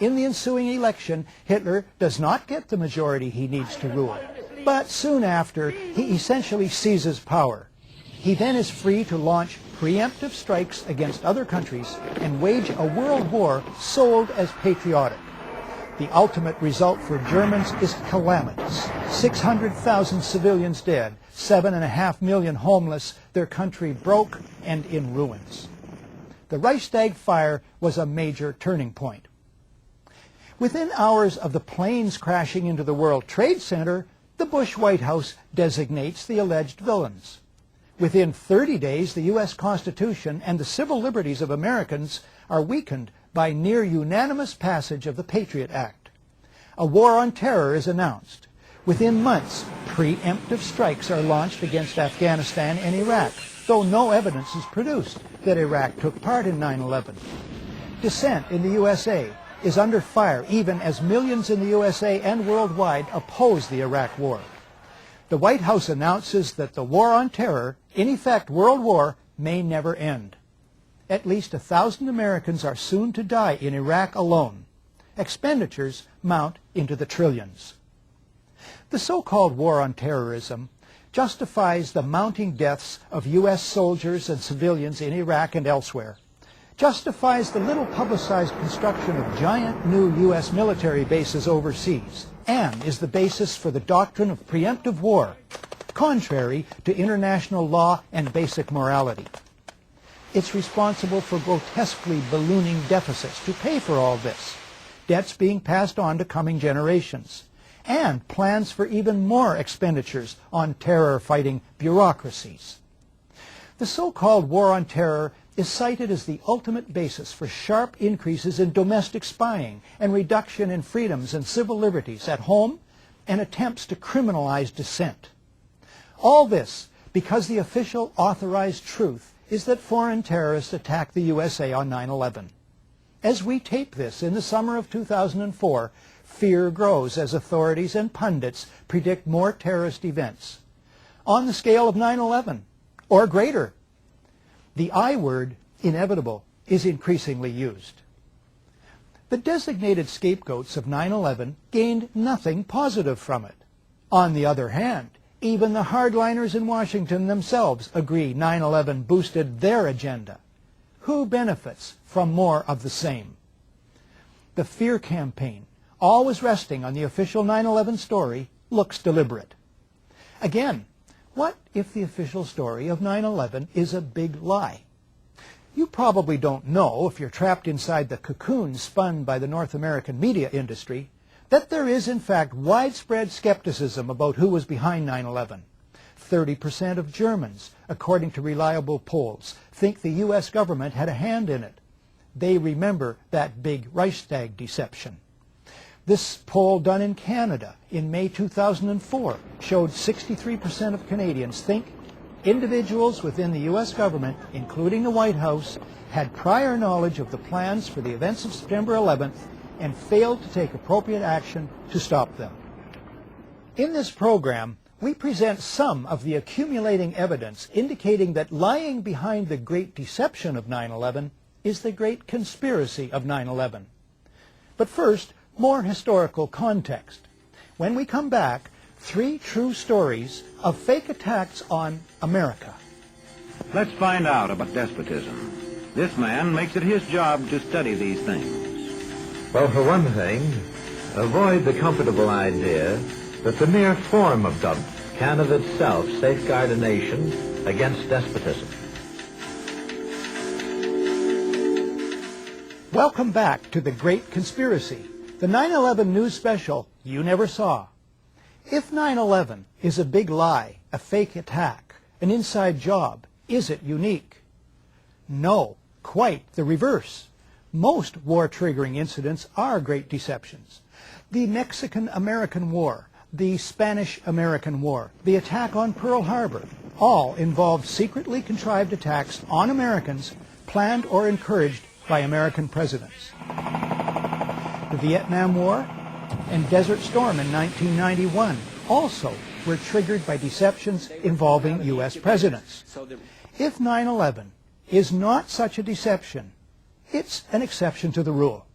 In the ensuing election, Hitler does not get the majority he needs to rule. But soon after, he essentially seizes power. He then is free to launch preemptive strikes against other countries and wage a world war sold as patriotic. The ultimate result for Germans is calamitous. 600,000 civilians dead, 7.5 million homeless, their country broke and in ruins. The Reichstag fire was a major turning point. Within hours of the planes crashing into the World Trade Center, the Bush White House designates the alleged villains. Within 30 days, the U.S. Constitution and the civil liberties of Americans are weakened by near unanimous passage of the Patriot Act. A war on terror is announced. Within months, preemptive strikes are launched against Afghanistan and Iraq, though no evidence is produced that Iraq took part in 9/11. Dissent in the USA is under fire even as millions in the USA and worldwide oppose the Iraq War. The White House announces that the war on terror, in effect World War, may never end. At least 1,000 Americans are soon to die in Iraq alone. Expenditures mount into the trillions. The so-called war on terrorism justifies the mounting deaths of U.S. soldiers and civilians in Iraq and elsewhere, justifies the little publicized construction of giant new U.S. military bases overseas, and is the basis for the doctrine of preemptive war, contrary to international law and basic morality. It's responsible for grotesquely ballooning deficits to pay for all this, debts being passed on to coming generations, and plans for even more expenditures on terror-fighting bureaucracies. The so-called war on terror is cited as the ultimate basis for sharp increases in domestic spying and reduction in freedoms and civil liberties at home and attempts to criminalize dissent. All this because the official authorized truth is that foreign terrorists attacked the USA on 9/11. As we tape this in the summer of 2004, fear grows as authorities and pundits predict more terrorist events on the scale of 9/11 or greater. The I word, inevitable, is increasingly used. The designated scapegoats of 9/11 gained nothing positive from it. On the other hand, even the hardliners in Washington themselves agree 9/11 boosted their agenda. Who benefits from more of the same? The fear campaign, always resting on the official 9/11 story, looks deliberate. Again, what if the official story of 9/11 is a big lie? You probably don't know, if you're trapped inside the cocoon spun by the North American media industry, that there is in fact widespread skepticism about who was behind 9/11. 30% of Germans, according to reliable polls, think the U.S. government had a hand in it. They remember that big Reichstag deception. This poll done in Canada in May 2004 showed 63% of Canadians think individuals within the U.S. government, including the White House, had prior knowledge of the plans for the events of September 11th and failed to take appropriate action to stop them. In this program, we present some of the accumulating evidence indicating that lying behind the great deception of 9/11 is the great conspiracy of 9/11. But first, more historical context. When we come back, 3 true stories of fake attacks on America. Let's find out about despotism. This man makes it his job to study these things. Well, for one thing, avoid the comfortable idea that the mere form of government can of itself safeguard a nation against despotism. Welcome back to The Great Conspiracy, the 9/11 news special you never saw. If 9/11 is a big lie, a fake attack, an inside job, is it unique? No, quite the reverse. Most war-triggering incidents are great deceptions. The Mexican-American War, the Spanish-American War, the attack on Pearl Harbor, all involved secretly contrived attacks on Americans planned or encouraged by American presidents. The Vietnam War and Desert Storm in 1991 also were triggered by deceptions involving U.S. presidents. If 9/11 is not such a deception, it's an exception to the rule.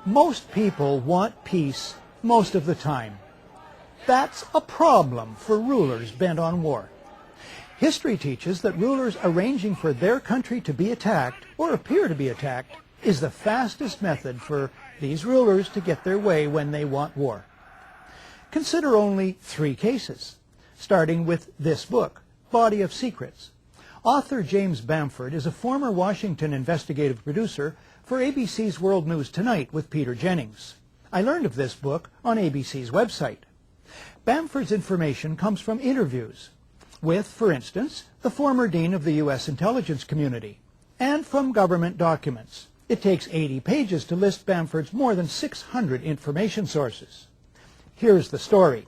Most people want peace most of the time. That's a problem for rulers bent on war. History teaches that rulers arranging for their country to be attacked, or appear to be attacked, is the fastest method for these rulers to get their way when they want war. Consider only 3 cases, starting with this book, Body of Secrets. Author James Bamford is a former Washington investigative producer for ABC's World News Tonight with Peter Jennings. I learned of this book on ABC's website. Bamford's information comes from interviews with, for instance, the former dean of the U.S. intelligence community, and from government documents. It takes 80 pages to list Bamford's more than 600 information sources. Here's the story.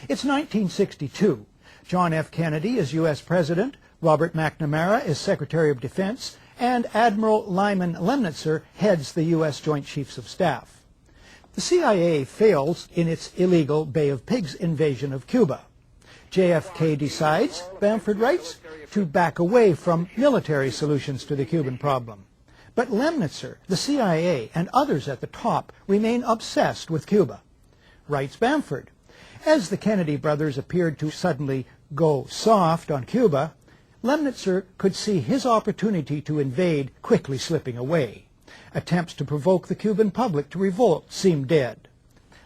It's 1962. John F. Kennedy is U.S. President, Robert McNamara is Secretary of Defense, and Admiral Lyman Lemnitzer heads the U.S. Joint Chiefs of Staff. The CIA fails in its illegal Bay of Pigs invasion of Cuba. JFK decides, Bamford writes, to back away from military solutions to the Cuban problem. But Lemnitzer, the CIA, and others at the top remain obsessed with Cuba. Writes Bamford, as the Kennedy brothers appeared to suddenly go soft on Cuba, Lemnitzer could see his opportunity to invade quickly slipping away. Attempts to provoke the Cuban public to revolt seemed dead.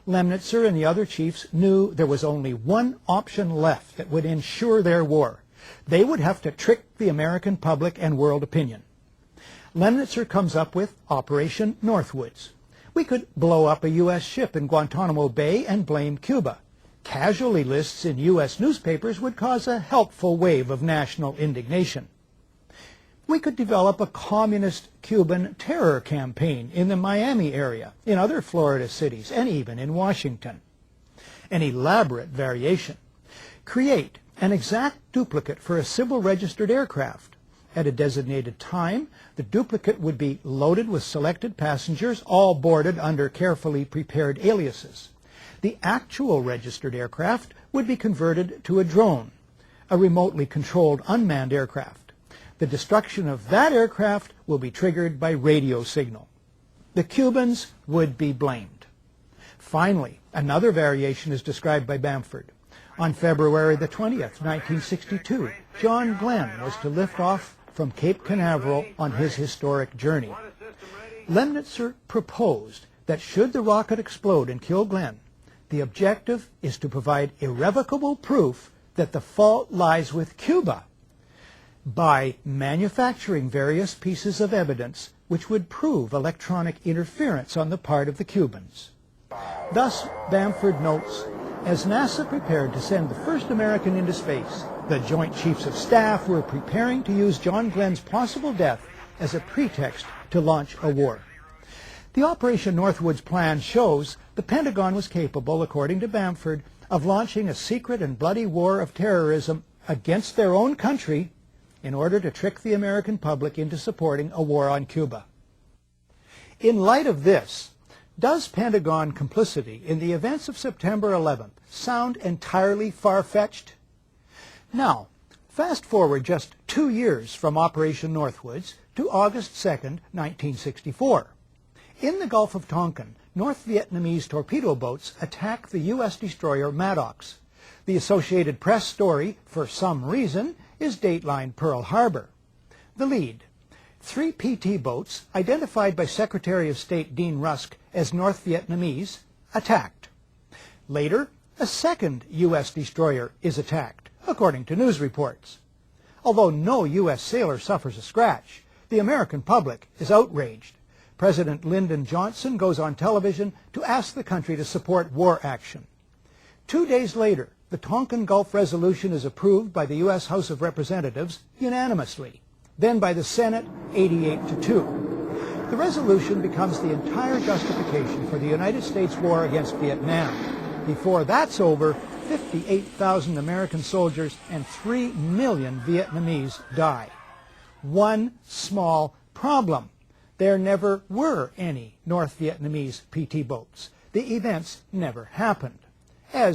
Lemnitzer and the other chiefs knew there was only one option left that would ensure their war. They would have to trick the American public and world opinion. Lemnitzer comes up with Operation Northwoods. We could blow up a U.S. ship in Guantanamo Bay and blame Cuba. Casualty lists in U.S. newspapers would cause a helpful wave of national indignation. We could develop a communist Cuban terror campaign in the Miami area, in other Florida cities, and even in Washington. An elaborate variation. Create an exact duplicate for a civil registered aircraft. At a designated time, the duplicate would be loaded with selected passengers, all boarded under carefully prepared aliases. The actual registered aircraft would be converted to a drone, a remotely controlled unmanned aircraft. The destruction of that aircraft will be triggered by radio signal. The Cubans would be blamed. Finally, another variation is described by Bamford. On February the 20th, 1962, John Glenn was to lift off from Cape Canaveral on his historic journey. Lemnitzer proposed that should the rocket explode and kill Glenn, the objective is to provide irrevocable proof that the fault lies with Cuba by manufacturing various pieces of evidence which would prove electronic interference on the part of the Cubans. Thus, Bamford notes, as NASA prepared to send the first American into space, the Joint Chiefs of Staff were preparing to use John Glenn's possible death as a pretext to launch a war. The Operation Northwoods plan shows the Pentagon was capable, according to Bamford, of launching a secret and bloody war of terrorism against their own country in order to trick the American public into supporting a war on Cuba. In light of this, does Pentagon complicity in the events of September 11th sound entirely far-fetched? Now, fast forward just 2 years from Operation Northwoods to August 2nd, 1964. In the Gulf of Tonkin, North Vietnamese torpedo boats attack the U.S. destroyer Maddox. The Associated Press story, for some reason, is datelined Pearl Harbor. The lead. 3 PT boats, identified by Secretary of State Dean Rusk as North Vietnamese, attacked. Later, a second U.S. destroyer is attacked, according to news reports. Although no U.S. sailor suffers a scratch, the American public is outraged. President Lyndon Johnson goes on television to ask the country to support war action. 2 days later, the Tonkin Gulf Resolution is approved by the U.S. House of Representatives unanimously, then by the Senate 88-2. The resolution becomes the entire justification for the United States war against Vietnam. Before that's over, 58,000 American soldiers and 3 million Vietnamese die. One small problem. There never were any North Vietnamese PT boats. The events never happened. As